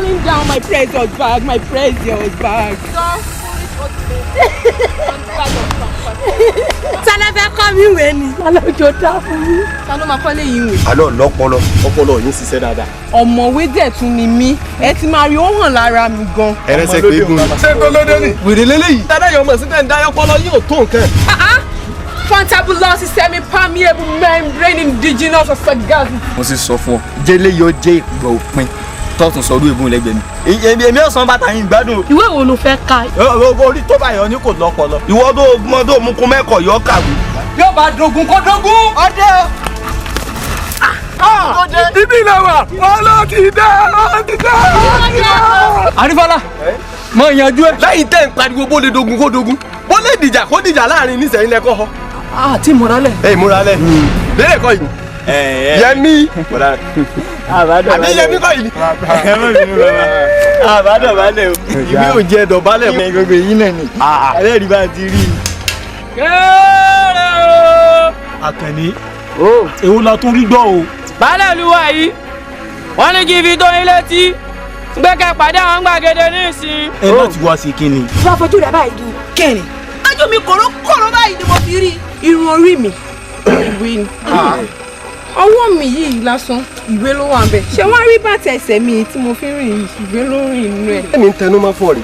falling down my precious bag, my precious bag. Tálẹ́fẹ́ kọ́ mi wé ni. Alọ́jọ́ dá fún mi. Ta ló máa kọ́ lé yìí wé? Àlọ́ lọ́pọlọ, ọpọlọ yín ṣiṣẹ́ dáadáa. Ọ̀mọ̀wé dẹ̀ tún ni mí. Ẹ ti máa rí ó hàn lára mi gan. Ẹrẹsẹ̀ pé egun. Ṣé tó lóde ni? Wèrè lélẹ́yìí. Dáadáa yọ̀ mọ̀ sí tẹ̀ ń dá ọpọlọ yín ò tó nǹkan. Fantabulous semi-permeable membrane indigenous of sagacity. Mo sì sọ fún ọ, jẹ́lé yóò jẹ́ ìgbà òpin. Tọ́tún sọ ọdún ìbùn lẹ́gbẹ̀ẹ́ mi. Èmi ọ̀sán bàtà yín gbádùn. Ìwé wo ló fẹ́ ka? Orí tó báyọ̀ ní kò lọ́pọlọ. Ìwọ tó mọ tó mú kún mẹ́kọ̀ọ́ yọ kàwé. Yóò bá dogun kó dogun. Ọdẹ. Ibi ilẹ̀ wa, wọ́n ló ti dá. Àrífọ́lá, mọ ìyànjú ẹ. Lẹ́yìn tẹ́ ń pariwo bó lè dogun kó dogun. Bó lè dìjà kó dìjà láàrin nísẹ̀yìn lẹ́kọ̀ọ́ họ. Àti ìmọ̀rálẹ̀. Ẹ ìmúralẹ̀. Lérè kọ́ yìí. Yẹmí. Àbí Yẹmí kọ́ yìí. Àbádọ̀bálẹ̀ o. Ìwé ò jẹ́ dọ̀bálẹ̀ mọ́. Gbogbo èyí náà ni. Ẹlẹ́rìí bá ti rí i. Kéré o. Àkànní. Èwo la tún rí gbọ́ o. Baálẹ̀ olúwa yìí, wọ́n ní kí n fi tó yín létí. Gbẹ́kẹ̀ pàdé àwọn gbàgede nísìn. Ẹ láti wá sí kíni. Wọ́n fojú rẹ̀ báyìí dùn. Kẹ́ni. Ájú mi kòrókòró báyìí ni mo fi rí. Irun orí mi. Ìwé ni. Ọwọ́ mi yìí lásán, ìwé ló wà ńbẹ̀. Ṣé wọ́n rí bàtà ẹsẹ̀ mi tí mo fi rìn yìí? Ìwé ló rìn inú ẹ̀. Ẹ̀mí ń tẹnu mọ́ fún ọ rí.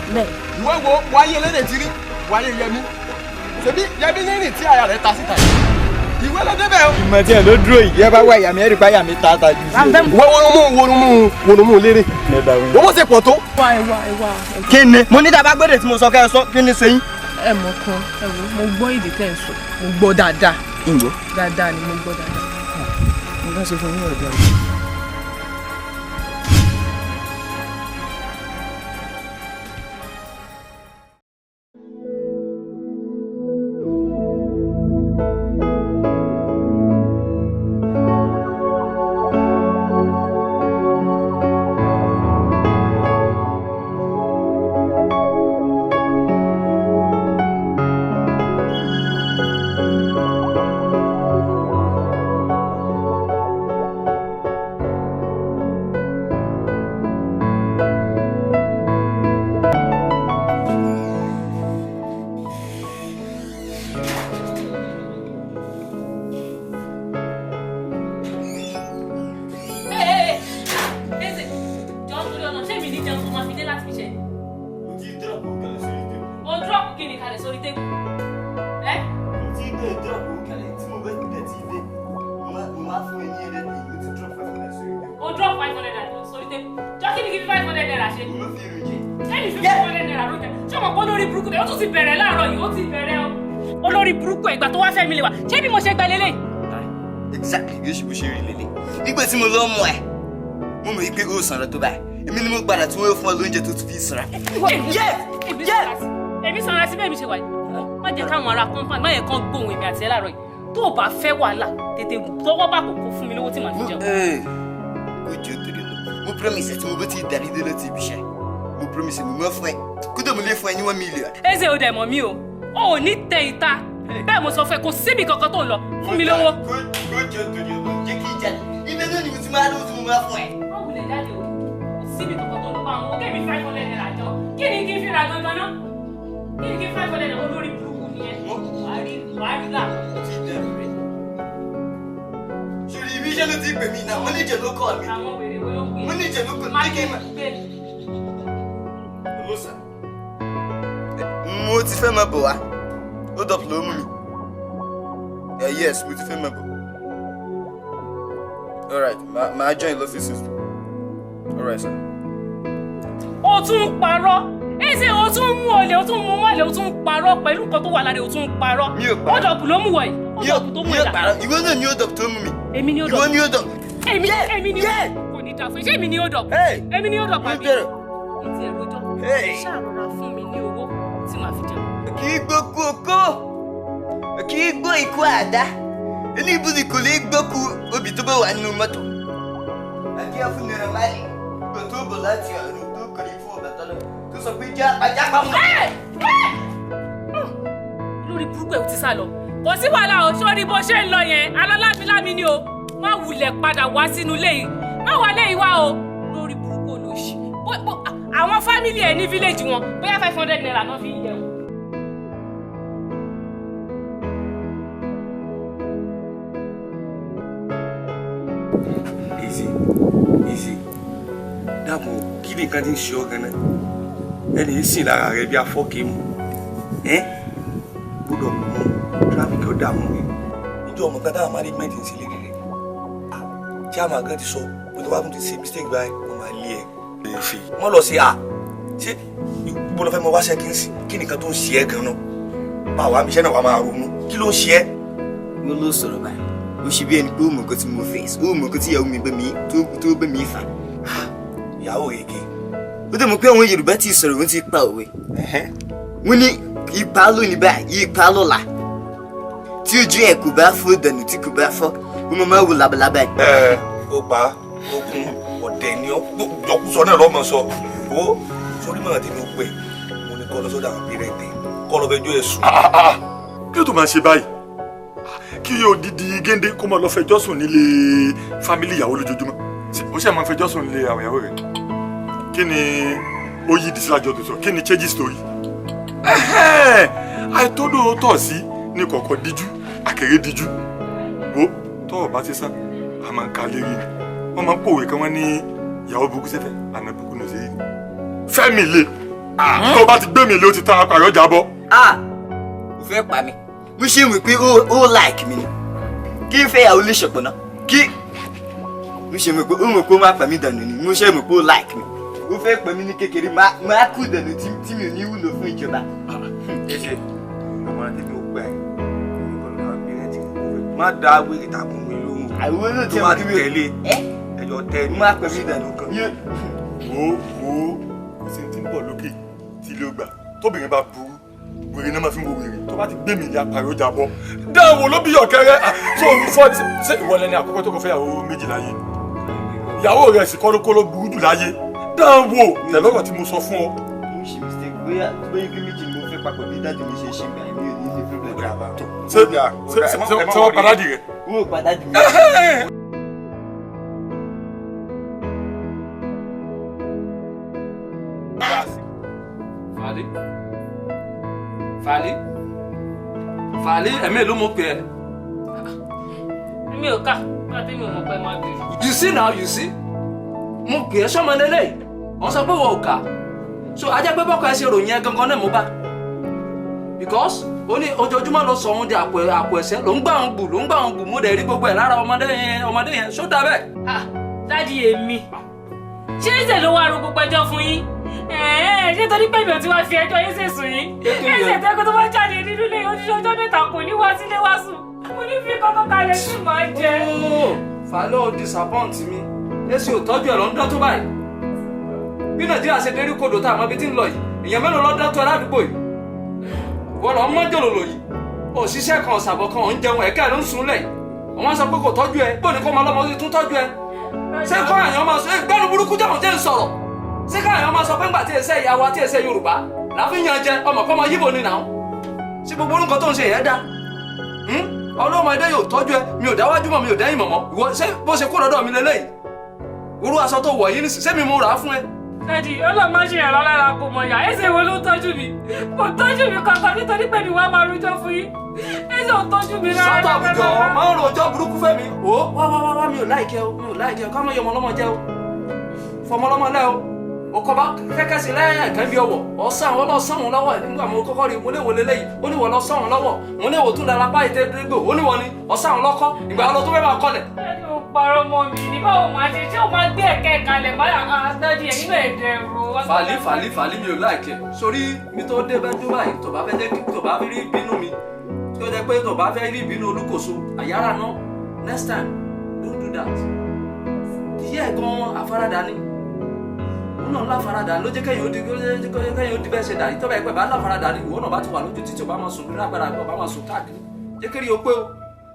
Ìwọ wo wáyé lédè ti rí, wáyé Yẹmí. Ṣebí Yẹmí nírìn tí àyà rẹ̀ ta síta yìí. Ìwé ló débẹ̀ o. Ìmọ̀ tí ẹ ló dúró yìí. Yẹ bá wá ìyá mi, ẹ̀rí bá yà mí tààtà jù sí o. Wọ́n lérè. Owó ṣe pọ̀ tó. Ẹwà. Kí ni? Mo ní tàbá gbọ́dọ̀ tí mo sọ kẹ́ ẹ sọ, kí ni ṣe yín? Ẹ mọ̀ kan, ẹ wo, mo gbọ́ èdè tẹ́ ẹ sọ. Mo gbọ́ dáadáa. Ìgbọ́. Dáadáa ni mo gbọ́ dáadáa. Mo bá ṣe fún yín ọ̀dọ́ rẹ̀. Exactly bí ó ṣe rí lélẹ̀. Nígbà tí mo lọ mọ̀ ẹ́, mo mọ̀ pé ó sanra tó báyìí. Èmi ni mo gbàdá tí wọ́n fún ọ lóúnjẹ tó tún fi sanra. Èmi sanra sí bẹ́ẹ̀ mi ṣe wà yìí. Má jẹ́ káwọn ará compound má yẹ kán gbóhùn èmi àti ẹ láàárọ̀ yìí. Tó o bá fẹ́ wàhálà, tètè tọwọ́ bá kòkó fún mi lówó tí màá fi jẹun. Ojú torí lọ. Mo promise ẹ tí mo bá ti darí dé láti ibi iṣẹ́. Mo promise mo mọ̀ fún ẹ. Kódà mo lè fún ẹ ní 1 million. Eze ò dẹ̀ mọ̀ mí o. O ò ní tẹ ìta. Bẹ́ẹ̀ mo sọ fún ẹ kò síbi kankan tó ń lọ. Fún mi lówó. Ojú torí lọ. Jẹ́ kí n jà. Ibẹ̀ náà ni mo ti máa lówó tí mo máa fún ẹ. Má wulẹ̀ jáde o. Kò síbi kankan tó ń lọ bá àwọn òkè mi 500 naira jọ. Kí ni kí n fi ra gangan náà? Kí ni kí n 500 naira olórí burúkú ni ẹ? Wàá rí là. Ṣòrí ibi iṣẹ́ ló ti pè mí náà, mo ní ìjẹ̀ ló kọ́ mi. Àwọn wèrè wo ló ń pè é? Mo ní ìjẹ̀ ló kọ́ mi. Má gbé gbé. Olóṣà. Mo ti fẹ́ máa bọ̀ wá. Ó dọ̀pù ló mú mi. Yes, mo ti fẹ́ máa bọ̀. Alright, màá join l'offices. Alright, sir. O tún parọ́. Eze o tún mú olè, o tún mú mọ́lẹ̀, o tún parọ́ pẹ̀lú nǹkan tó wà lára o tún parọ́. Mi ò parọ́. Ó dọ̀pù ló mú wọ̀ yìí. Ó dọ̀pù tó mú ẹ̀ dà. Ìwọ náà ni ó dọ̀pù tó mú mi. Èmi ni ó dọ̀pù. Ìwọ ni ó dọ̀pù. Èmi ni kò ní dà fún ṣé èmi ni ó dọ̀pù. Èmi ni ó dọ̀pù àbí. Mo ti ẹ̀rọ jọ. Ṣáà rọra fún mi ní owó tí màá fi jẹun. Kì í gbọ́ kókó. Kì í gbọ́ ikú àdá. Ẹni ibùdó kò lè gbọ́ kú obì tó bá wà nínú mọ́tò. Àti àfúnira máàlì kò tó bọ̀ láti ọ̀run tó kọ̀rí fún ọ̀bẹ tọ́lọ̀ tó sọ pé ajá pa mọ́. Lórí burúkú ẹ̀ ti sá lọ. Kò sí wàhálà o, sórí bó ṣe ń lọ yẹn, alálábílámi ni o. Má wulẹ̀ padà wá sínú ilé yìí. Má wà lẹ́yìn wá o. Lórí burúkú olóṣì. àwọn family ẹ̀ ní village wọn bóyá 500 naira náà fi ń jẹun. Easy. Dàbò kí ni nǹkan tí ń ṣe ọ́ gan-an? Ẹni yìí sìn lára rẹ̀ bí afọ́kè mu. Gbọ́dọ̀ mú tráfíkì ó dààmú mi. Ìjọ ọmọ kan táwọn management ń sílé rẹ̀. Tí a máa gan ti sọ, pé tó bá tún ti ṣe mistake báyìí, wọ́n máa lé ẹ̀. Wọ́n lọ sí ṣé gbogbo lọ fẹ́ mọ wáṣẹ́ kí nìkan tó ń ṣe ẹ́ gan-an? Báwo wá mi iṣẹ́ náà wá máa ronú? Kí ló ń ṣe ẹ́? Mo ló sọ̀rọ̀ báyìí. Ó ṣe bí ẹni pé ó mọ̀ nǹkan tí mo face, ó mọ̀ nǹkan tí ìyàwó mi tó bẹ́ mi fà. Ìyàwó rege. Ó dẹ̀ mọ̀ pé àwọn Yorùbá ti sọ̀rọ̀ wọ́n ti pa òwe. Wọ́n ní ipa lónìí báyìí, ipa lọ́la. Tí ojú ẹ̀ kò bá fọ́ dànù tí kò bá fọ́, ó máa wo labalábá ẹ̀. Ó pa okun ọ̀dẹ̀ ni ọkùsọ náà lọ́mọ sọ. Ó sórí mọ̀ tí mo pè mo ní kọ́ lọ sọ́dọ̀ àwọn pírẹ́tì kọ́ lọ fẹjọ́ ẹ̀sùn. Kí ló tó máa ṣe báyìí? Kí yóò dídí géńdé kó máa lọ fẹjọ́ sùn nílé fámílì ìyàwó lójoojúmọ́. Ó ṣe máa fẹjọ́ sùn nílé àwọn ìyàwó rẹ̀. Kí ni ó yí ìdísílájọ́ tó sọ? Kí ni change story? Àìtódò tọ̀ sí ní kọ̀ọ̀kan díjú, àkèré díjú. Wo tọ́ọ̀ bá ti sán, a máa ń ka lérí ni. Wọ́n máa ń pòwe kan wọ́n ní ìyàwó burúkú sẹ́fẹ̀, àná burúkú ní òṣèré ni. Fẹ́mi lé. Tó bá ti gbé mi lé ó ti tán apàrọ̀ jábọ́. Ó fẹ́ pa mi. Mo ṣe wí pé ó like mi ni. Kí n fẹ́ ìyàwó lè ṣọ̀pọ̀ náà. Mo ṣe mọ̀ pé ó mọ̀ pé ó máa pa mí dànù ni. Mo ṣe mọ̀ pé ó like mi. Ó fẹ́ pè mí ní kékeré, máa kú dànù tí mi ò ní wúlò fún ìjọba. Ẹsẹ̀ àwọn àdébí ó gbà ẹ̀ nígbà náà pírẹ́tì má dá wèrè tàbí mi lóhùn. Àwọn náà tó bá ti tẹ̀lé ẹjọ́ tẹ́ máa pè mí dànù kan. Wo kò sí ti ń bọ̀ lókè tí ilé ó gbà. Tóbìnrin bá burú, wèrè náà máa fi ń wo wèrè. Tó bá ti gbé mi ní apàrọ̀ jábọ́. Dáwọ̀ ló bí ọ̀kẹ́rẹ́. Ṣé ìwọlẹ̀ ni àkọ́kọ́ tó kọ fẹ́ ìyàwó méjì láyé? Ìyàwó rẹ̀ sì kọ́ ló burú jù láyé. Dáwọ̀ tẹ̀lọ́rọ̀ tí mo sọ fún ọ. Mo ṣe mistake bóyá igi méjì ni mo fẹ́ papọ̀ bí dájú mi ṣe ṣe gbà mí ò ní ní problem. Ṣé wọ́n padà dì rẹ̀? Wọ́n ò padà dì mí. Fàlí ẹ̀mí ló mọ̀ pé ẹ. Mi ò ká láti mi ò mọ̀ pé máa bèrè. You see mo pè é sọ́mọ lélẹ̀ wọ́n sọ pé wọ́n ò kà so ajá pé bọ́kọ̀ ẹ ṣe ròyìn ẹ gangan náà mo bá because ó ní ojoojúmọ́ ló sọ òun di àpò ẹ̀sẹ̀ ló ń gbà òun gbù mo dẹ̀ rí gbogbo ẹ̀ lára ọmọdé yẹn ṣó dà bẹ́ẹ̀. Dádì èmi ṣé ìṣẹ̀ ló wá ro gbogbo ẹjọ́ fún yín ṣé torí pé mi ò ti wá fi ẹjọ́ yín sèṣùn yín ẹ̀ṣẹ̀ tẹ́kọ̀ tó bá jáde nínú ilé ojúṣe ọjọ́ mẹ́ta kò ní wá sílé wá sùn mo ní fi kọ́kọ́ kalẹ̀ sí máa jẹ. Fàlọ́ disappoint mi èsì ò tọ́jú ẹ̀ lọ ń dán tó báyìí bí Nàìjíríà ṣe dérí kodò tá a mọ ibi tí ń lọ yìí èèyàn mélòó lọ dán tó ẹ ládùúgbò yìí wọ́n lọ mọ́ jòlòlò yìí òṣìṣẹ́ kan ọ̀sàbọ̀ kan ò ń jẹun ẹ̀kẹ́ ló ń sùn lẹ̀ wọ́n sọ pé kò tọ́jú ẹ bó ní kó máa lọ́mọ tún tọ́jú ẹ ṣé kọ́ àyàn máa sọ gbẹ́nu burúkú jẹun jẹ́ ń sọ̀rọ̀ ṣé ká àyàn máa sọ pé ńgbà tí èsẹ́ ìyá wa tí èsẹ́ Yorùbá láfi yan jẹ ọmọ kọ́ máa yíbo ni nà ó ṣé gbogbo orúkọ tó ń ṣe yẹn dá ọlọ́mọdé yóò tọ́jú ẹ mi ò dáwájú mọ́ mi ò dẹ́yìn mọ̀mọ́ ìwọ ṣé bó ṣe kó lọ́dọ̀ mi lélẹ́yìí orú aṣọ tó wọ̀ yìí ní sẹ́mi mo rà á fún ẹ. Dádì ọlọ́mọ ṣe ẹ̀rọ lára kò mọ̀ yá ẹsẹ̀ wo ló tọ́jú mi kò tọ́jú mi kankan nítorí pé mi wá máa rojọ́ fún yín ẹsẹ̀ ò tọ́jú mi rárá. sọ́tọ̀ àbùjọ máa ń rojọ́ burúkú fẹ́ mi wá mi ò láìkẹ́ o ká má yọ ọmọlọ́mọ jẹ́ o fọmọlọ́mọ lẹ́ o kọ́ bá kẹ́kẹ́ sí lẹ́ẹ̀kẹ́ bí ọwọ́ ọ̀sán wọn lọ sàn wọn lọ́wọ́ nígbà mo kọ́kọ́ rí mo léwo lélẹ́yìí ó ní wọ́n lọ sàn wọn lọ́wọ́ mo léwo tún lára pa ètè dégbò ó ní wọ́n ní ọ̀sán wọn lọ́kọ́ ìgbà wọn lọ tó fẹ́ máa kọ́lẹ̀. Dádì ò parọ́ mọ́ mi ní báwo máa ṣe ṣé o máa gbé ẹ̀kẹ́ kalẹ̀ báyà Dádì ẹ̀ níbẹ̀ ẹ̀dẹ̀rù. Fàlí mi ò láìkẹ́ sórí mi tó dé bẹ́ẹ̀ tó báyìí tó bá fẹ́ jẹ́ tó bá rí ìbínú mi tó jẹ́ pé tó bá fẹ́ rí ìbínú olúkòso àyàrá náà next time don't do that. díẹ̀ gan afárádá ni náà láfaradà ló jẹ́ kẹ́yìn ó di bẹ́ẹ̀ ṣe dà ìtọ́ba ẹ̀pẹ́ bá láfaradà ní ìwọ náà bá ti wà lójú títí o bá máa sùn lórí agbára àgbà bá máa sùn káàkiri jẹ́ kiri o pé o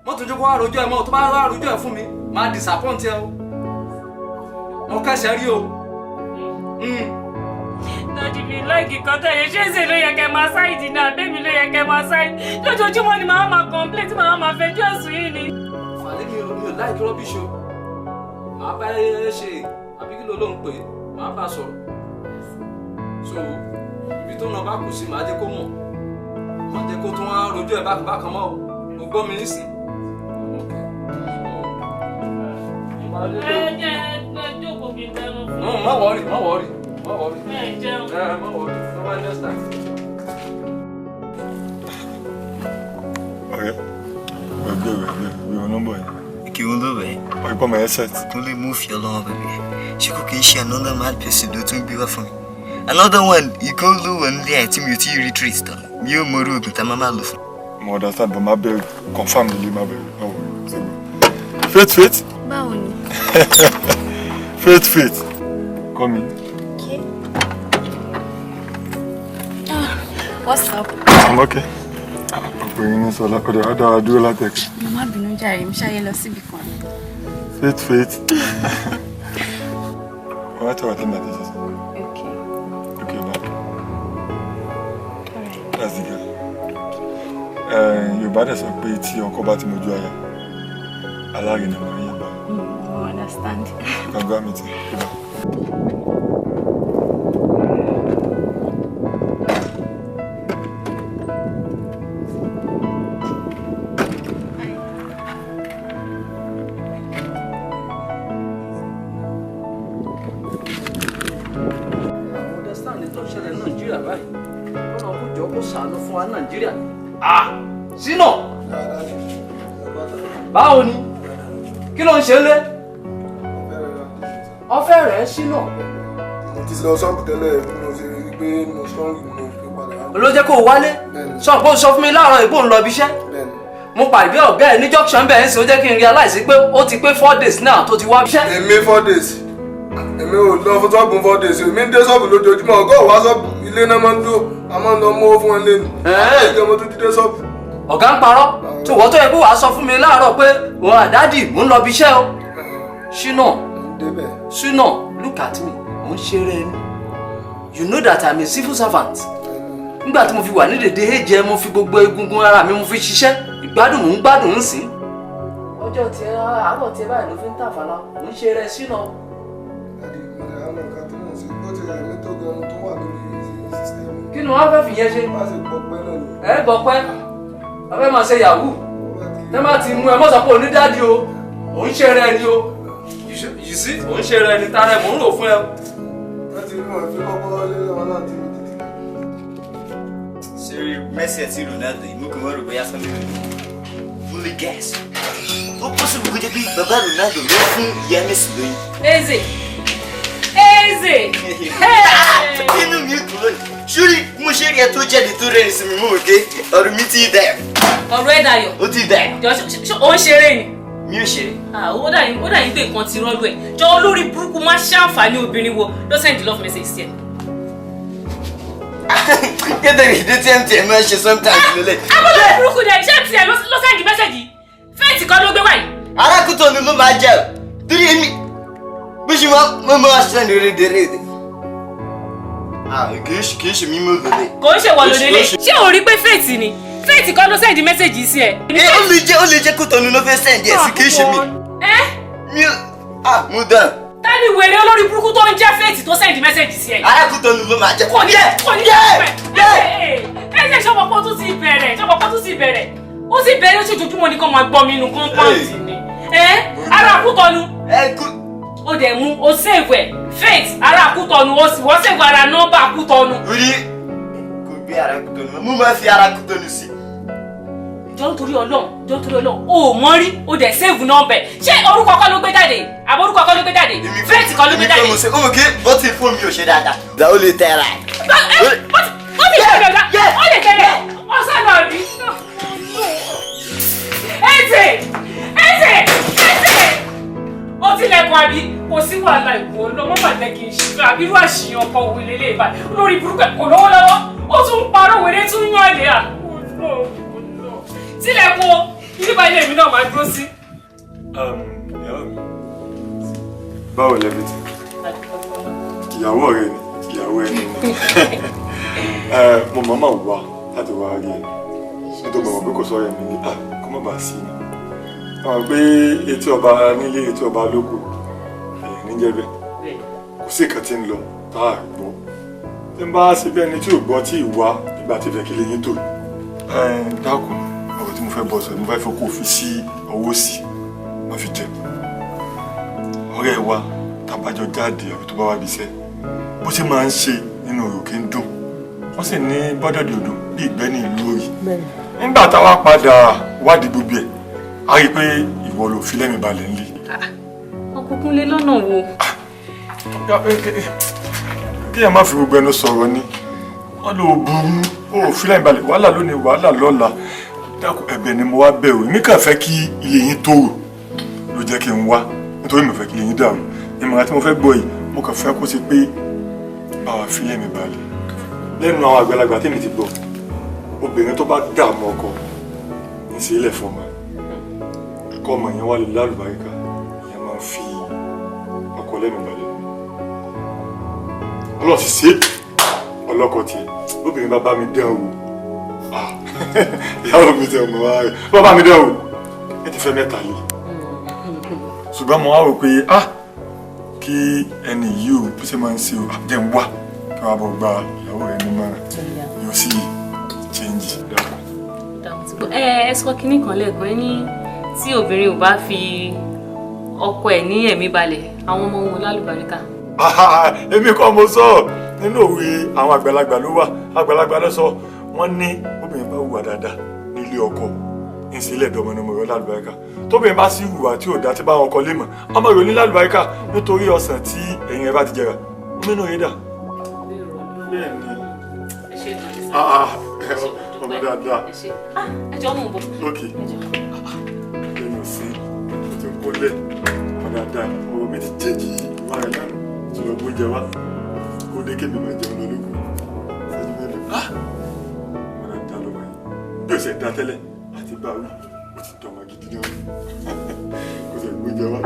mọ́ tó jókòó àròjọ́ ẹ̀ mọ́ tó bá àròjọ́ ẹ̀ fún mi máa disappoint ẹ o mo kẹsẹ̀ rí o. Dádì mi láìkì kan tẹ̀lé ṣé ṣe ló yẹ kẹ́ máa ṣáìdì náà bẹ́ẹ̀ mi ló yẹ kẹ́ máa ṣáìdì lójoojúmọ́ ni màá máa complain tí màá máa fẹjọ́ ẹ̀sùn yìí ni. Fàlẹ́ mi ò láìkí rọ́bìṣì o màá bá ẹ ṣe àbí kí ló ló ń pè é màá bá sọ̀rọ̀ so ibi tó náà bá kù sí màá jẹ́ kó mọ̀ màá jẹ́ kó tún wá rojú ẹ̀ bákan mọ́ o gbọ́ mi nísìn. jókòó kí n tẹnu fún. má wọrí. ẹ jẹun. má wọrí no bá just time. ọ̀rẹ́ gbẹgbẹ ìwọ nọ́mbà yìí. kí wọ́n lọ bẹ̀. ọ̀rẹ́ pọ̀ mọ́ headset. kó lè mú fi ọlọ́wọ́ bẹ̀bẹ̀ ṣé kò kí n ṣe another mad person ló tún gbé wá fún mi. Another one, you go low and there to me to retreat. You more road with a mama love. More understand, but my baby confirm the my baby. Oh, Faith. Báwo Faith. Come in. Okay. What's up? I'm okay. Bringing this all up. I do a lot of things. Mama bínú jàre, mo ṣáyé lọ síbi kan. Faith. What do I think that is? Okay, bye. Alright. That's the girl. Yorùbá dẹ̀ sọ pé tí ọkọ bá ti mojú aya, alárinà máa ń yé bá. I understand. You can go and meet him. Goodbye. Nàìjíríà sínú báwo ni kí ló ń ṣe lé ọ̀fẹ́ rẹ̀ sínú. mo ti lọ sọ́ọ̀bù tẹ́lẹ̀ mo ṣe rí pé mo strong mo fi padà wá. ló jẹ́ kó o wálé sọ pé o sọ fún mi láàárọ̀ ìbò ń lọ ibi iṣẹ́ mo pàdé ọ̀gá ẹ̀ ní junction bẹ́ẹ̀ ń sìn ó jẹ́ kí n realize pé ó ti pé 4 days náà tó ti wá iṣẹ́. èmi 4 days èmi ò lọ fún sọ́ọ̀bù 4 days èmi ń dé sọ́ọ̀bù lójoojúmọ́ ọgọ́ ò wá sọ́ọ̀bù ilé náà máa ń dúró a máa ń lọ mú owó fún wọn lé ní. ẹ̀ẹ́dẹ̀ mo tún ti dé sọ́ọ̀bù. ọ̀gá ń parọ́ tó wọ́n tó yẹ kó wàá sọ fún mi láàárọ̀ pé òun àdádì mò ń lọ ibi iṣẹ́ o. Ṣínà look at me mo ń ṣeré ẹni you know that I'm a civil servant nígbà tí mo fi wà ní dèdè èjẹ mo fi gbogbo egungun ara mi mo fi ṣiṣẹ́ ìgbádùn mò ń gbádùn ń sìn. ọjọ́ tiẹ̀ àárọ̀ tiẹ̀ báyìí ló fi ń tàfàlà mo ń ṣeré Ṣínà. kí ni wọ́n fẹ́ fìyẹn ṣe? ẹ gbọ́pẹ́ wọ́n fẹ́ máa ṣe yahoo tẹ́ máa ti mú ẹ mọ́ sọ pé onídàájú o ò ń ṣeré ẹni o you see ò ń ṣeré ẹni tààrẹ mò ń lò fún ẹ. Seri Messi àti Ronaldo ìmú kan wọ́n rò bóyá sọ́mi rẹ̀ fully guess ó possible kó jẹ́ bí bàbá Ronaldo ló fún ìyá Messi lóyún. Eze inú mi kúrò ní ṣúrí mo ṣe rí ẹ tó jáde tó rẹ́rìn sí mi mú òkè ọ̀rọ̀ mi ti dẹ̀. ọ̀rọ̀ ẹ̀ dayọ̀. ó ti dẹ̀. jọ ó ń ṣeré ni. mi ò ṣeré. ó dà yín pé nǹkan ti rọ́lú ẹ̀ jọ olórí burúkú má ṣàǹfààní obìnrin wo ló send love message sí ẹ. kéde ìdí tí MTN máa ń ṣe sometimes lélẹ̀. abọ́lá burúkú dẹ̀ ṣé MTN ló send message fẹ́ẹ̀tì kan ló gbé wáyé. arákùtọ̀ ni ló máa jẹ́ o torí èmi bí ṣe máa ṣe ní rédèrèdè. kì í ṣe mímú lòlẹ̀. kò ń ṣe wọ lòlẹ̀ ṣé o rí pé fẹ́ẹ̀tì ni fẹ́ẹ̀tì kan ló send message sí ẹ. ó lè jẹ́ kútọ̀ ni ló fẹ́ send ẹ̀ sí kì í ṣe mi. mi ò mú dán. tani wèrè olórí burúkú tó ń jẹ́ fẹ́ẹ̀tì tó send message sí ẹ. arákùtọ̀ ni ló máa jẹ́. kò ní ẹ ṣọwọ́ tún ti bẹ̀rẹ̀ ó sì bẹ̀rẹ̀ ojoojúmọ́ ní kó máa gbọ́ mi nù kọ́ńpọ́ǹtì ni ara àkútọ́nu ó dẹ̀ mú ó save ẹ̀ faith ara àkútọ́nu ó sì wọ́n save ara nọ́mbà àkútọ́nu. orí kò gbé ara àkútọ́nu mo máa fi ara àkútọ́nu sí. jọ nítorí Ọlọ́run o ò mọ̀ rí o dẹ̀ save nọ́mbà ẹ̀ ṣé orúkọ kọ́ ló gbé jáde àbọ̀ orúkọ kọ́ ló gbé jáde faith kọ́ ló gbé jáde. ó mọ̀ kí bọ́tì fóònù mi ò ṣe dáadáa. ìgbà ó lè tẹ́ra ẹ̀. ó lè tẹ̀lé ọ̀sán náà rí. Eze! Ó tilẹ̀kùn àbí kò sí wàhálà ìwọ lọ́mọ́ bàjẹ́ kì í ṣe àbí irú àṣìyàn ọkọ̀ òwe lélẹ̀ ìbá lórí burúkú kò lọ́wọ́ lọ́wọ́ ó tún ń parọ́ wèrè tún yán ẹ̀lẹ́ à. Tilẹ̀kùn nígbà ilé mi náà máa dúró sí. Báwo lẹ́bi tí? Ìyàwó rẹ ni ìyàwó ẹni ni. Mo máa wá láti wá rí ẹ nítorí mo mọ̀ pé kò sọ ẹ̀mí ní kó má bàa sí ni. Àwọn pé etí ọba nílé etí ọba lóko èèyàn níjẹ́ bẹ́ẹ̀. Kò sí ìkan tí ń lọ tá a gbọ́. n bá ṣe bí ẹni tí ò gbọ́ tí ìwà ìgbà tí ìfẹ́ kí lè yín tò. Dákun ọ̀rọ̀ tí mo fẹ́ bọ̀ sọ mo fẹ́ fẹ́ kó fi sí ọwọ́ sí wọ́n fi jẹ. ọ̀rẹ́ wa tàbájọ jáde àbí tó bá wá bí iṣẹ́ bó ṣe máa ń ṣe nínú òkè ń dùn wọ́n sì ní bọ́dọ̀dì odò bí ìgbẹ́ ní ìlú orí. nígbà táwa padà wádìí gbogbo ẹ̀ a rí i pé ìwọ ló fi lẹ́mìí balẹ̀ ńlẹ̀. ọkùnkùn lé lọ́nà wo. kí ẹ má fi gbogbo ẹnu sọ̀rọ̀ ni wọ́n lò burú ó fi lẹ́mìí balẹ̀ wàhálà lónìí wàhálà lọ́la dákun ẹ̀bẹ̀ ni mo wá bẹ̀ o èmi kàn fẹ́ kí ilé yín tòrò ló jẹ́ kí n wá nítorí mo fẹ́ kí ilé yín dàrú ìmọ̀ràn tí mo fẹ́ gbọ́ yìí mo kàn fẹ́ kó ṣe pé báwa fi lẹ́mìí balẹ̀ lẹ́nu àwọn àgbàlagbà tèmi ti gbọ́ obìnrin tó bá dààmú ọkọ ní sí ilẹ̀ fọmọ kọ́ ọmọ yẹn wá lè lálùbáríkà yẹn máa fi ọkọ lẹ́mìí balẹ̀ ọlọ́ọ̀ ti ṣe ọlọ́kọ̀ tiẹ̀ obìnrin bá bá mi dán o ìyàwó mi tẹ ọmọ wa rẹ̀ bá bá mi dán o ẹ ti fẹ́ mẹ́ta lé ṣùgbọ́n mo wá rò pé kí ẹni yìí o bí ṣe máa ń ṣe o jẹ́ ń wá kí wọ́n á bọ̀ gba ìyàwó rẹ̀ ní mọ́ra yóò sì change dáadáa. ẹ sọ kínní kan lẹ́ẹ̀kan ẹ ní tí obìnrin ò bá fi ọkọ ẹ̀ ní ẹ̀mí balẹ̀ àwọn ọmọ wọn lálùbáríkà. èmi kọ́ mo sọ nínú òwe àwọn àgbàlagbà ló wà àgbàlagbà ló sọ wọ́n ní obìnrin bá hùwà dáadáa nílé ọkọ ìsílẹ̀ dọ̀mọ̀nàmọ̀ rẹ̀ lálùbáríkà tóbìnrin bá sí hùwà tí ò dá tí bá wọn kọ lé mọ̀ ọmọ rẹ̀ ní lálùbáríkà nítorí ọsàn tí ẹ̀yìn rẹ̀ bá ti jẹrà nínú yìí dà. ọmọ dáadáa. ẹ jọ mú un bọ̀. ok ẹnu sí o ti ń kólẹ̀ ọmọ dáadáa ọmọ mi ti jẹ́jì ìwà rẹ̀ lánàá tí lọ gbóúnjẹ wá kó dé kébì máa jẹun lọ́lọ́gùn ṣẹ́jú mélòó. ọmọ dáadáa lọ́wọ́ yìí bí o ṣe dá tẹ́lẹ̀ àti báwí o ti dọ̀mọ̀ gidi náà kó ṣe gbóúnjẹ wá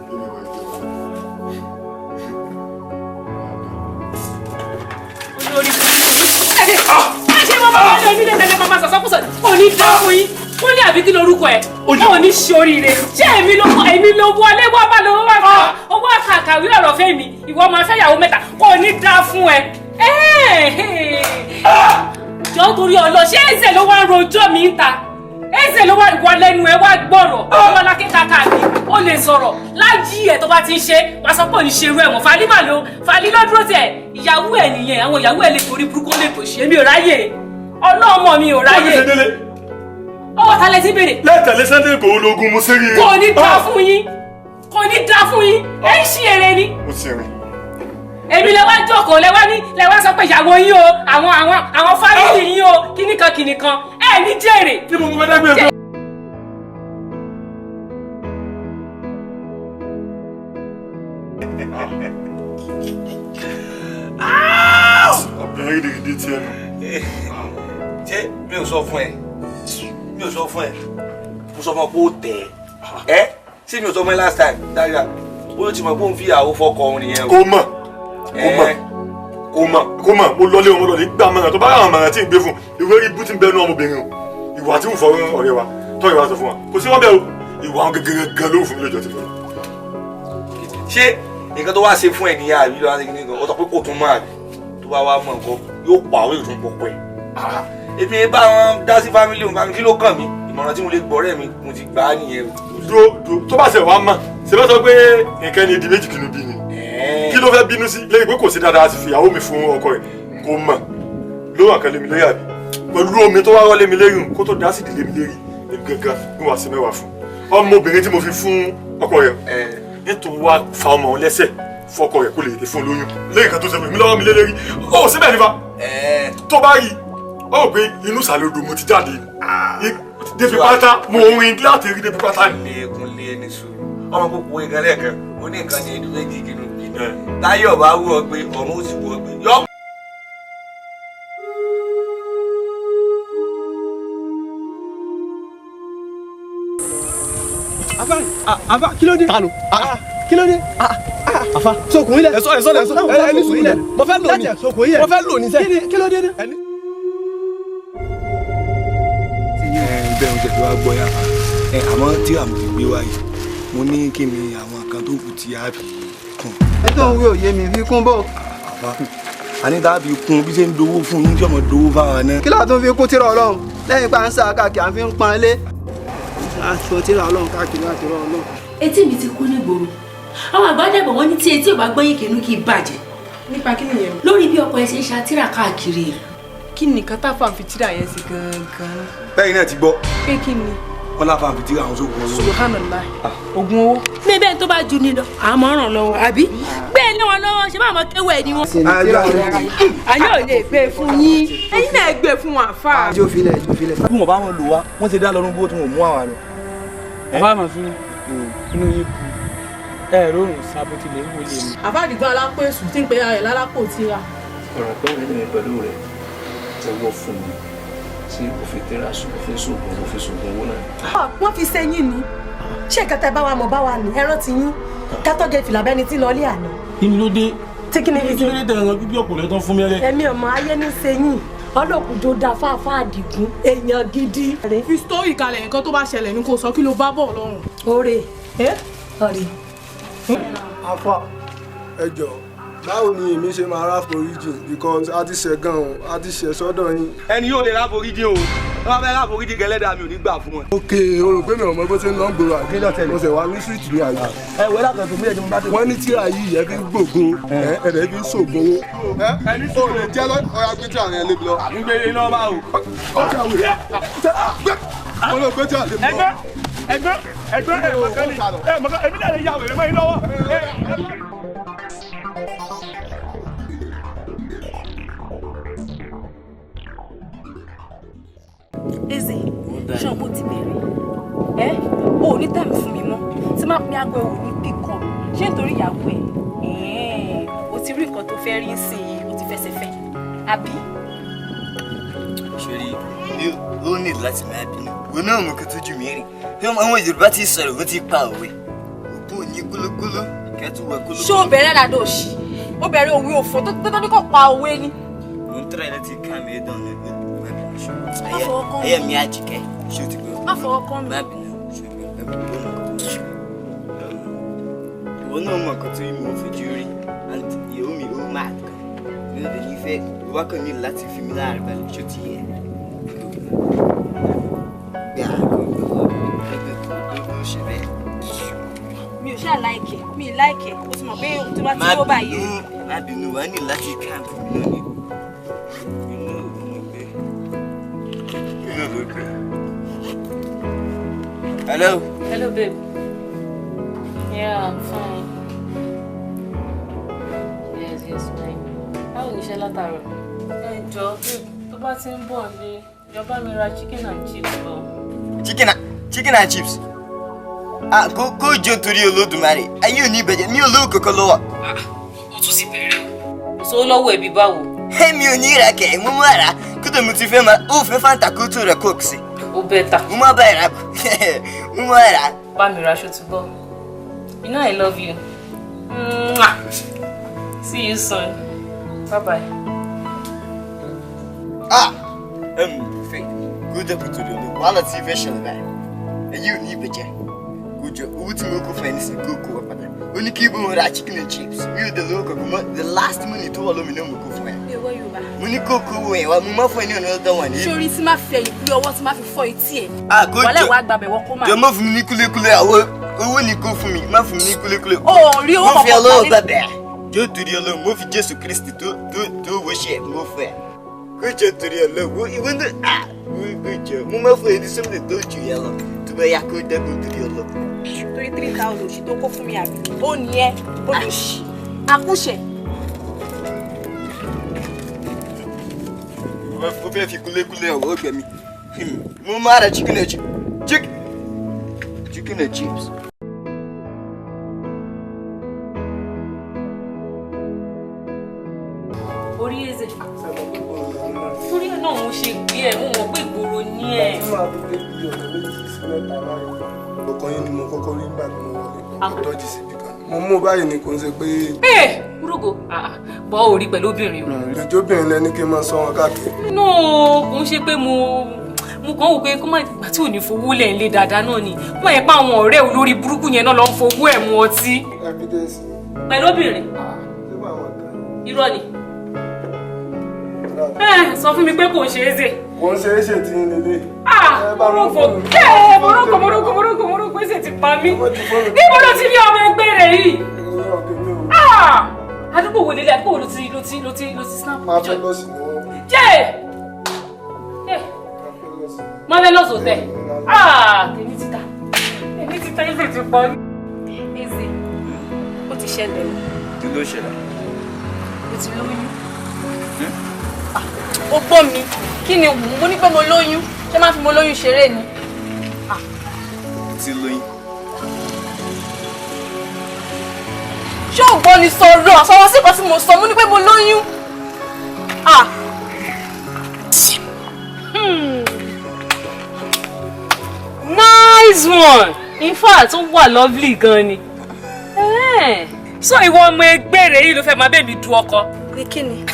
kí ni wàá jẹun. olórí ṣé mo bá wọlé nílé tẹ́lẹ̀ máa sọ̀sọ́kùsọ̀ òní dáhùn yín wọ́n ní àbí kí lorúkọ ẹ̀ òní ṣoríire ṣé èmi ló wọlé wá bá lọ́wọ́ wá kà owó àkàkàwé ọ̀rọ̀ fẹ́ mi ìwọ máa fẹ́ yàwó mẹ́ta kò ní dá fún ẹ. jọ torí ọlọ ṣé ẹsẹ̀ ló wá ń rojọ́ mi ń ta ẹsẹ̀ ló wá ìwọ lẹ́nu ẹ wá gbọ́rọ̀ ọmọ lákẹ́ta káàkiri ó lè sọ̀rọ̀ lájí ẹ̀ tó bá ti ń ṣe wàá sọ pé òní ṣerú ẹ̀wọ̀n falí ló dúró tiẹ̀ ìyàwó ẹ̀ nìyẹn àwọn ìyàwó ẹ̀ lè torí burúkú lè tò ṣe mi ò ráyè ọlọ́mọ mi ò ráyè ọwọ́ ta lẹ ti bèrè. lẹ́tẹ̀lé Sunday kò ológun mo ṣe rí i. kò ní dá fún yín ẹ ń ṣí eré ni. mo ti rìn. èmi lẹ wá jókòó lẹ wá sọ pé ìyàwó yín o àwọn fámìlì yín o kíníkan ẹ ní jèrè. kí mo fẹ́ dágbére fún. ọbẹ̀rẹ̀ gidigidi tiẹ̀ nù. ṣé mi ò sọ fún ẹ mo sọ fún ẹ pé ó tẹ̀ ẹ́ ṣé mi ò sọ fún ẹ last time dáadáa ó ti mọ̀ pé òun fi ìyàwó fọkọ òun nìyẹn o. kó mọ̀ mo lọlé wọn lọlé gbà mọ̀ràn tó bá àwọn mọ̀ràn tí ń gbé fún ìwé ibú tí ń bẹnu ọmọbìnrin o ìwà tí ń fọ ọ̀rẹ́ wa tọ́ ìwà sọ fún wa kò sí wọn bẹ́ẹ̀ o ìwà àwọn gẹ́gẹ́ gan ló fún mi lójọ́ ti fún mi. ṣé nǹkan tó wá ṣe fún ẹ nìyẹn àbí lọ́wọ́ ṣe kíní kan ó sọ pé kò tún mọ́ àbí tó bá wá mọ̀ nǹkan yóò pa àwọn èèyàn tó ń pọ̀ pẹ́ èmi bá wọn dá sí fámílì òun kí ló kàn mí ìmọ̀ràn tí mo lè gbọ́rẹ́ mi mo ti gbà á nìyẹn o. dúró tó bá ṣe wàá mọ̀ ṣe bá sọ pé nǹkan ni ìdí méjì kìnnú bí ni kí ló fẹ́ bínú sí lẹ́yìn pé kò sí dáadáa sí fìyàwó mi fún ọkọ rẹ̀ kò mọ̀ ló wà kan lé mi lérí àbí pẹ̀lú omi tó wá rọ́ lé mi lérí kó tó dá sí ìdílé mi lérí èmi gangan ní wàá sí mẹ́wàá fún ọmọbìnrin tí mo fi fún ọkọ rẹ̀ nítorí wá fa ọmọ òun lẹ́sẹ̀ fún ọkọ rẹ̀ kó lè tẹ fún lóyún lẹ́yìn kan tó ṣe mi lọ́wọ́ mi lérí ó síbẹ̀ nífa tó bá rí ó pé inú sàlódò mo ti jáde débi pátá mo rin láti rí débi pátá ni. lẹ́ẹ̀kún lé ní sùúrù ọmọ gbogbo ìkan lẹ́ẹ̀kan ó ní nǹkan ní ẹdún méjì kínú bí táyọ̀ bá wú ọ pé ọ̀run ó sì wú ọ pé yọ. àfà kí ló dé. kánú kí ló dé. àfà sokùn ilẹ̀. ẹ̀sọ́ ẹni sùn ilẹ̀. mo fẹ́ lò ní. mo fẹ́ lò ní sẹ́. kí ló dé. bẹ́ẹ̀ oúnjẹ tó wá gbọ́ yà àmọ́ tí àmì ti gbé wáyé mo ní kí ni àwọn kan tó kù tí a fi kún. ẹ tó ń wé òye mi fi kún bọ́. àní tàbí kún bí ṣe ń dowó fún yín tí ọmọ dowó fáwọn náà. kí láà tún fi kún tírà Ọlọ́run lẹ́yìn pa ń sá káàkiri à ń fi ń pọn ilé aṣọ tírà Ọlọ́run káàkiri láti rọ Ọlọ́run. etí mi ti kú nígboro àwọn àgbàdàgbọ̀ wọn ní tí etí ò bá gbọ́yìn kìnnú kì í bàjẹ́. nípa kí nìyẹn. lórí bí ọkọ ẹ ṣe ń ṣàtìrà káàkiri. kí nìkan tá fà ń fi tírà yẹn sí gangan. bẹ́ẹ̀ náà ti gbọ́. pé kí ni. wọ́n láfa ń fi tírà àwọn sóògùn olówó. subhanallah oògùn owó. ní bẹ́ẹ̀ tó bá ju ni lọ àmọ́ ràn lọ́wọ́ àbí. bẹ́ẹ̀ ni wọn lọ́wọ́ ṣe máa mọ kéwẹ́ ni wọn. ayé ò lè gbé fún yín ẹ̀yin náà gbé fún wa fà. jó filẹ̀. bí mo bá wọn lò wá wọ́n ti dá lọ́rùn bó tí mo mú àwa lọ. bàbá àmọ̀ fún inú yín kú ẹ rọrùn sábò tí lè wọlé mi. àbádìgbò alápò èṣù tí ń pe ara rẹ̀ lálápò tírà. ọ̀rọ̀ pé òun ní pẹ̀lú rẹ̀ owó fún mi tí òfin tẹ́ra òfin sóògùn owó náà. wọ́n fi sẹ́yìn ni ṣé kẹtẹ bá wa mọ̀ bá wa ní ẹran ti yín kátọ́jẹ fìlà bẹ́ni tí lọ́ọ́lé àná. inú ló dé tí kí ni fi kí ló dé tẹ̀ràn bíbí ọ̀pọ̀lọ́ tán fún mi rẹ̀. ẹ̀mí ọmọ ayé ní sẹ́yìn ọlọ́kùnjó da fáfá àdìgún èèyàn gidi. fi sítórì kalẹ̀ nǹkan tó bá ṣẹlẹ̀ ní kò sọ kí ló bá bọ̀ lọ́rùn. oore ọ̀rẹ́. afa ẹ jọ̀ọ́ báwo ni èmi ṣe máa rá foríjì because a ti ṣe gan-an a ti ṣe sọ́dọ̀ yín. ẹni yóò lè rá foríjì o wọ́n fẹ́ rá foríjì gẹ́lẹ́dà mi ò ní gbà fún wọn. ok o rò pé mi ò mọ bó ṣe ń lọ ń gbòòrò àgbélé mo ṣe wá ní street ní àyè. ẹ wẹ́ lákàn tó mílẹ̀ tí mo bá ti. wọ́n ní tíra yìí ẹ fi ń gbògo ẹ̀rẹ́ fi ń ṣògbówó. ẹni tó lè jẹ́ ọ̀yà gbé tíra yẹn lébi lọ. àgbègbè iná bá o. ọjà wẹ̀ mo lọ gbé tíra lébi lọ. ẹgbẹ́ ẹ̀mọ̀kan èmi náà lè yà wèrè mọ́ yín lọ́wọ́. Eze ṣan bó ti bẹ̀rẹ̀ o ò ní tẹ̀mí fún mi mọ́ tí máa pín aago ẹ̀wò ní píkọ̀ ṣé nítorí ìyàwó ẹ̀ o ti rí nǹkan tó fẹ́ rí sí i o ti fẹsẹ̀ fẹ́ àbí. sori ó ní láti máa bínú wọn náà mọ kó tó ju mi rí àwọn Yorùbá ti sọ̀rọ̀ wọ́n ti pa òwe òkú ò ní gúlúgúlú kẹ́tù wọ gúlúgúlú. ṣé o bẹ̀rẹ̀ dàdó òṣì o bẹ̀rẹ̀ òwe òfò tó ní kò pa òwe ni. mo ń tẹ́lẹ̀ láti ká mi dán ní ẹyẹ mi àjìkẹ́ ṣé o ti gbọ́. má fọwọ́ kán mi. má bínú ṣe ìwọ náà mọ nǹkan tó yí mi ò fojú rí and ìyàwó mi ó máa kan nínú ìdè ní ìfẹ́ ìwà kan ní láti fi mi láàrin balẹ̀ ṣé o ti yẹ. gbà gbogbo ṣe bẹ́ẹ̀. mi ò ṣáà láìkẹ́ mi ì láìkẹ́ o ti mọ̀ pé tó bá ti tó báyìí. má bínú wàá ní láti káàpù mi náà ni. Hello. Hello, babe. Yeah, I'm fine. Yes, fine. Báwo ni iṣẹ́ látàárọ̀? Ẹ jọ̀ọ́, babe, tó bá ti ń bọ̀ ní ìjọba mi ra chicken and chips lọ. Chicken and chips? Kó jọ torí Olódùmarè. Ayé ò ní ìbẹ̀jẹ̀, mi ò lówó kankan lọ́wọ́. Ó tún sì bẹ̀rẹ̀ o. Sọ lọ́wọ́ ẹ̀bí báwo? Mi ò ní ìràkẹ̀, mo máa rà. Kódà mo ti fẹ́ máa, ó fẹ́ Fanta kó tó rẹ̀ Coke sí. Ó bẹ́tà. Mo máa bá ẹ̀rà bọ̀. Mo máa rà. Bá mi ra aṣọ ti gbọ́. You know I love you. Mwah. See you soon. Bye-bye. Fẹ́, kó jẹ́ kó tó lọ́wọ́. Wàhálà tí fẹ́ ṣẹlẹ̀ báyìí. Ayé ò ní ìbẹ̀jẹ̀. Kó jọ owó tí mo kó fún ẹni sí kó kó wá padà. Ó ní kí ibùdó ra chicken and chips. Mi ò dé lówó kankan mọ́. The last money tó wà lómi náà mo kó fún ẹ. mi ò wọ Yorùbá. Mo ní kó kó owó yẹn wá, mo máa fún ẹ ní ọ̀nà ọ̀dọ́ wọn ní. sórí tí máa fi ẹ̀yìn kúlé ọwọ́ tí máa fi fọ́ etí ẹ̀. Kó jọ wàlẹ́ wàá gbàbẹ̀ wọ́n kó máa. jọ má fún mi ní kúlékúlé owó ni kó fún mi má fún mi ní kúlékúlé. o rí owó mo fi kọ̀ọ̀kan Ọlọ́run gbàgbẹ́ jọ torí Ọlọ́run mo fi Jésù Kristi tó wọ́ ṣe mo fẹ́ kó jọ torí Ọlọ́run ìwé náà kó jọ mo má fún ẹni sọ́mọdé tó jù yẹn lọ tó bá yá kó dẹ́kun torí Ọlọ́run. torí 3,000 òṣì tó kó fún mi àbí ó ní ẹ olùṣì àkúṣe. mo fẹ́ fi kúlékúlé ọ̀wọ́ gbẹ̀mí mo máa ra chicken and chips. Orí Eze. Torí ẹ̀ náà mo ṣe gbé ẹ̀ mo mọ̀ pé ìgboro ní ẹ̀. tí màá tó dé bí ọ̀nà méjì sí mẹ́ta báyìí ọkọ yín ni mo kọ́kọ́ rí nígbà tí mo wọlé mo tọ́jú síbi kan mo mú báyìí ni kò ń ṣe pé. Rúgò bọ́ orí pẹ̀lú obìnrin o. ìjọbìnrin lẹni kí n máa sọ wọn káàkiri. No, kò ń ṣe pé mo kàn wò pé kó má gbà tí ò ní fowó lẹ̀ ń lé dáadáa náà ni kó má yẹ pé àwọn ọ̀rẹ́ olórí burúkú yẹn náà lọ ń fowó ẹ̀ mu ọtí. evidence. Pẹ̀lú obìnrin. ṣé wàá wà kan. Irọ́ ni. Sọ fún mi pé kò ṣe é ṣe. Kò ń ṣe é ṣe tí ń lélẹ̀. Morocco ṣe ti pa mí. Níbo ló ti rí ọmọ ẹgbẹ́ rẹ̀ yìí? Àdúgbò wo lélẹ̀ àdúgbò wo ló ti snap? Máa fẹ́ lọ sí wọn. Jẹ́! Marvelous Hotel. Èmi ti ta. Èmi ti ta ilé ti pa mí. Eze, ó ti ṣẹlẹ̀ o. Kí ló ṣẹlẹ̀? Mo ti lóyún. Ó gbọ́ mi, kí ni mo ní pé mo lóyún? Ṣé máa fi mo lóyún ṣeré ni? Ti lóyún. Ṣé ò gbọ́ ni sọ̀rọ̀? Àsọ̀rọ̀ sí kan tí mo sọ, mo ní pé mo lóyún. Nice one! In fact, ó wà lovely gan ni. So ìwọ ọmọ ẹgbẹ́ rẹ̀ yìí ló fẹ́ máa bẹ́ẹ̀ mi du ọkọ. Ní kí ni?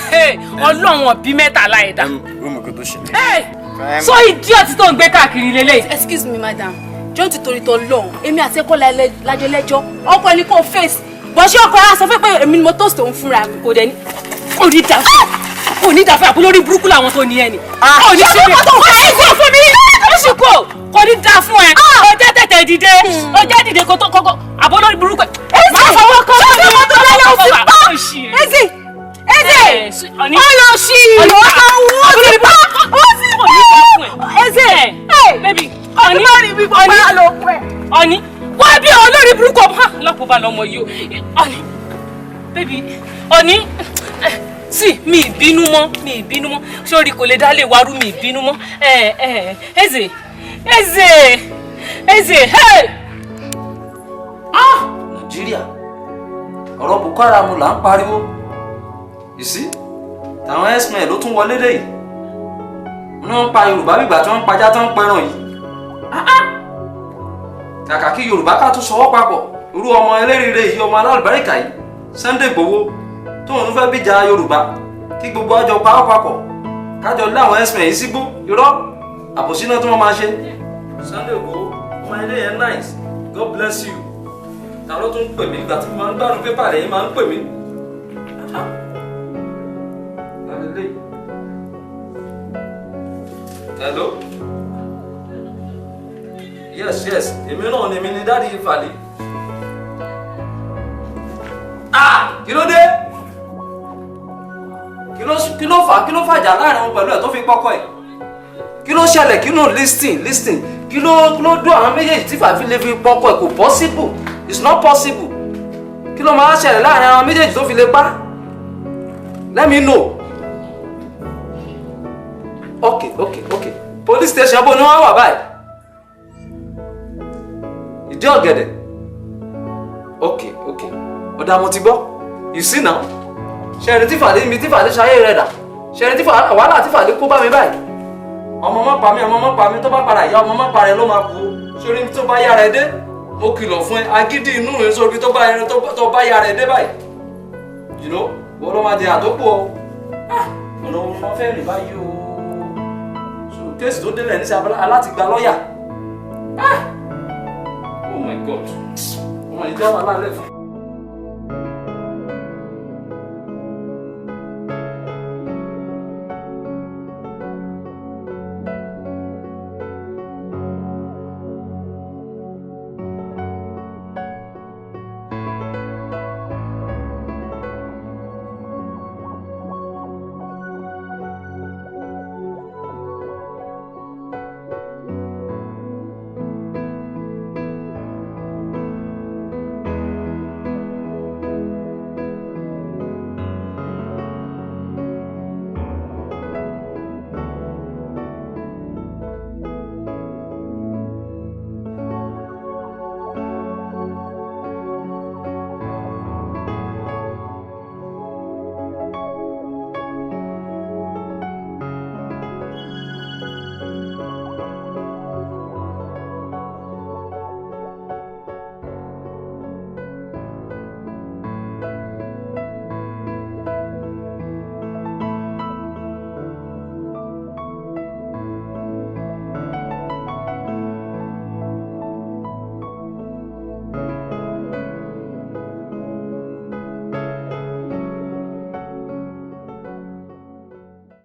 Ọlọ́run ọ̀bí mẹ́ta láìda. Ó mọ̀ kó tó ṣẹlẹ̀. So idiot tó ń gbé káàkiri lélẹ̀. Excuse me, madam. John ti torí tọ́ lọ́hùn. Èmi àti ẹ̀kọ́ lájọ lẹ́jọ́. Ọkọ ẹni kò face. Bọ̀ ṣé ọkọ rà sọ fẹ́ pé èmi ni mo toast òun fúnra mi kò dẹ̀ ní. Kò ní dàfẹ́. Kò ní dàfẹ́ àbúrò lórí burúkú làwọn tó ní ẹni. Kò ní ṣe bẹ́ẹ̀. Fún mi. Oṣù kò kò ní dà fún ẹ. Ó jẹ́ tètè dìde. Ó jẹ́ dìde kó tó kọ́kọ́ àbọ̀ lórí burúkú. Máa fọwọ́ kọ́ mi. Ṣé ọmọ tó lẹ́yìn òsì pa? Eze! Olóṣì! Olórí pa! Eze! Baby! Ọ̀ní! Ọ̀ní! Wá bí olórí burúkú ọmọ lọ́pọ̀ bá lọ́mọ yìí o. Ọ̀ní! Baby! Ọ̀ní! Sí, mi ìbínú mọ́. Sórí kò lè dálé warú mi ìbínú mọ́. Eze! Hey! Nàìjíríà ọ̀rọ̀ Boko Haram là ń pariwo. You see? Àwọn x-men ló tún wọlé dé yìí. Wọ́n ń pa Yorùbá bígbà tí wọ́n ń pajá tó ń pẹran yìí. Kàkà kí Yorùbá ká tún sọwọ́ papọ̀. Irú ọmọ eléríire yìí, ọmọ alálùbáríkà yìí, Sunday Igboho tóun fẹ́ bíjà Yorùbá kí gbogbo àjọ pawọ́ papọ̀. Kájọ lé àwọn x-men yìí sígbó. Irọ́ àbòsí náà tí wọ́n máa ṣe. Sunday Igboho, ọmọ ilé yẹn nice. God bless you. Ta ló tún pè mí? Ìgbà tí mo máa ń gbádùn pépà rẹ̀ yìí máa ń pè mí. Hello? Yes. Èmi náà ni mi ni dáàdi Ifàlì. Kí ló dé? Kí ló fàjà láàrin wọn pẹ̀lú ẹ̀ tó fi pọ́kọ́ ẹ̀? Kí ló ṣẹlẹ̀? Kí ló listen? Kí ló dún àwọn méjèèjì tí fàfi lè fi pọ́kọ́ ẹ̀? Kò possible. It's not possible. Kí ló máa ṣẹlẹ̀ láàrin àwọn méjèèjì tó fi lè pa? Let me know. Okay. Police station bó ni wọ́n wà báyìí? Ìdí ọ̀gẹ̀dẹ̀. Okay. Ọ̀dà mo ti gbọ́. You see now? Ṣẹ̀rẹ̀ tí fàlẹ́ ṣayé rẹ̀ dà. Ṣẹ̀rẹ̀ tí wàhálà tí fàlẹ́ kó bá mi báyìí. Ọmọ má pa mí tó bá padà yá ọmọ má pa rẹ̀ ló máa kú. Sórí tó bá yára ẹ dé. Mo kìlọ̀ fún ẹ agídí inú rẹ̀ sórí tó bá yára ẹ dé báyìí. You know? Wọ́n ló máa jẹ àtọ́kù ọ. Ọ̀nà òun máa fẹ́ rìn báyìí o. Kéèsì tó délẹ̀ níṣẹ́ aláti gba lọ́yà. Oh my God. Ọmọ ìjọba alálẹ̀ fún.